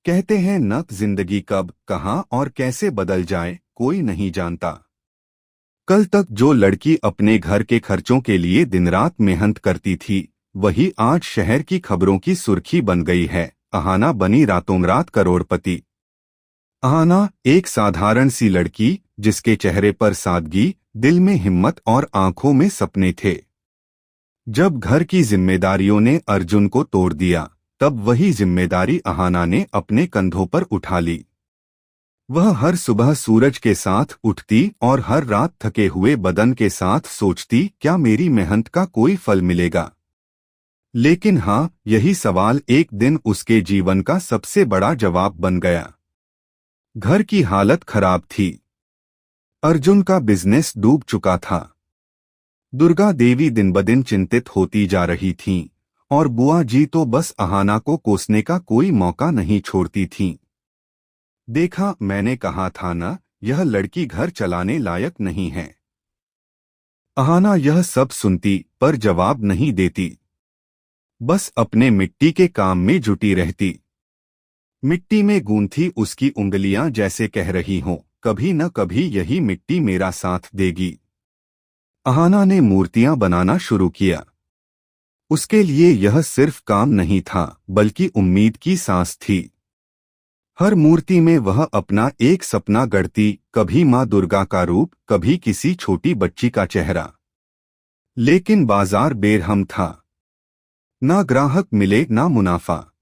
कहते हैं न जिंदगी कब कहाँ और कैसे बदल जाए कोई नहीं जानता। कल तक जो लड़की अपने घर के खर्चों के लिए दिन रात मेहनत करती थी, वही आज शहर की खबरों की सुर्खी बन गई है। अहाना बनी रातों रात करोड़पति। अहाना एक साधारण सी लड़की, जिसके चेहरे पर सादगी, दिल में हिम्मत और आंखों में सपने थे। जब घर की जिम्मेदारियों ने अर्जुन को तोड़ दिया, तब वही जिम्मेदारी अहाना ने अपने कंधों पर उठा ली। वह हर सुबह सूरज के साथ उठती और हर रात थके हुए बदन के साथ सोचती, क्या मेरी मेहनत का कोई फल मिलेगा। लेकिन हाँ, यही सवाल एक दिन उसके जीवन का सबसे बड़ा जवाब बन गया। घर की हालत खराब थी। अर्जुन का बिजनेस डूब चुका था। दुर्गा देवी दिन ब दिन चिंतित होती जा रही थीं, और बुआ जी तो बस अहाना को कोसने का कोई मौका नहीं छोड़ती थीं। देखा, मैंने कहा था ना, यह लड़की घर चलाने लायक नहीं है। अहाना यह सब सुनती पर जवाब नहीं देती। बस अपने मिट्टी के काम में जुटी रहती। मिट्टी में गूंथी उसकी उंगलियां जैसे कह रही हों, कभी न कभी यही मिट्टी मेरा साथ देगी। अहाना ने मूर्तियां बनाना शुरू किया। उसके लिए यह सिर्फ काम नहीं था, बल्कि उम्मीद की सांस थी। हर मूर्ति में वह अपना एक सपना गढ़ती, कभी माँ दुर्गा का रूप, कभी किसी छोटी बच्ची का चेहरा। लेकिन बाजार बेरहम था। ना ग्राहक मिले ना मुनाफा।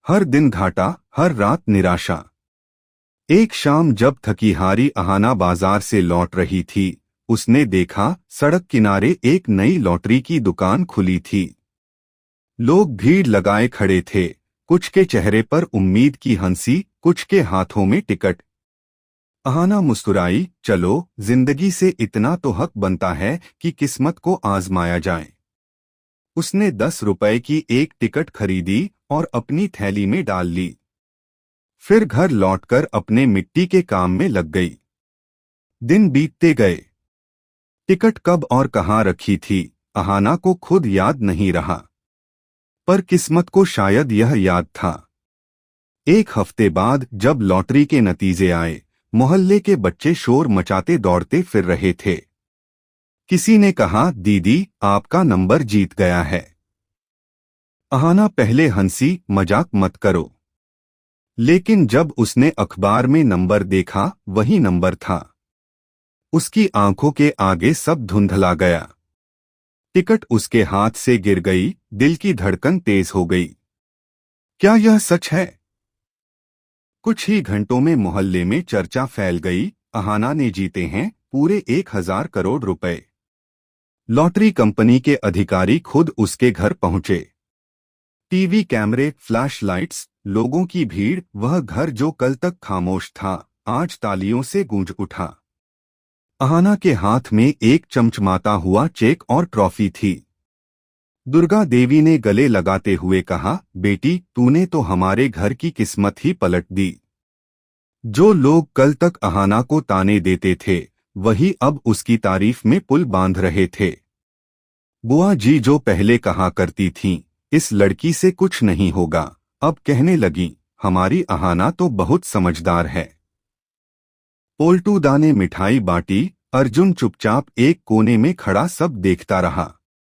हर दिन घाटा, हर रात निराशा। एक शाम जब थकी हारी अहाना बाजार से लौट रही थी, उसने देखा सड़क किनारे एक नई लॉटरी की दुकान खुली थी। लोग भीड़ लगाए खड़े थे, कुछ के चेहरे पर उम्मीद की हंसी, कुछ के हाथों में टिकट। अहाना मुस्कुराई, चलो, जिंदगी से इतना तो हक बनता है कि किस्मत को आजमाया जाए। उसने 10 रुपए की एक टिकट खरीदी और अपनी थैली में डाल ली। फिर घर लौटकर अपने मिट्टी के काम में लग गई। दिन बीतते गए। टिकट कब और कहाँ रखी थी, अहाना को खुद याद नहीं रहा, पर किस्मत को शायद यह याद था। एक हफ्ते बाद जब लॉटरी के नतीजे आए, मोहल्ले के बच्चे शोर मचाते दौड़ते फिर रहे थे। किसी ने कहा, दीदी, आपका नंबर जीत गया है। अहाना पहले हंसी, मजाक मत करो। लेकिन जब उसने अखबार में नंबर देखा, वही नंबर था। उसकी आंखों के आगे सब धुंधला गया। टिकट उसके हाथ से गिर गई, दिल की धड़कन तेज हो गई। क्या यह सच है? कुछ ही घंटों में मोहल्ले में चर्चा फैल गई, अहाना ने जीते हैं पूरे 1000 करोड़ रुपए। लॉटरी कंपनी के अधिकारी खुद उसके घर पहुंचे। टीवी कैमरे, फ्लैश लाइट्स, लोगों की भीड़, वह घर जो कल तक खामोश था, आज तालियों से गूंज उठा। अहाना के हाथ में एक चमचमाता हुआ चेक और ट्रॉफी थी। दुर्गा देवी ने गले लगाते हुए कहा, बेटी, तूने तो हमारे घर की किस्मत ही पलट दी। जो लोग कल तक अहाना को ताने देते थे, वही अब उसकी तारीफ में पुल बांध रहे थे। बुआ जी जो पहले कहा करती थीं, इस लड़की से कुछ नहीं होगा, अब कहने लगी, हमारी अहाना तो बहुत समझदार है। पोल्टू दा ने मिठाई बांटी, अर्जुन चुपचाप एक कोने में खड़ा सब देखता रहा।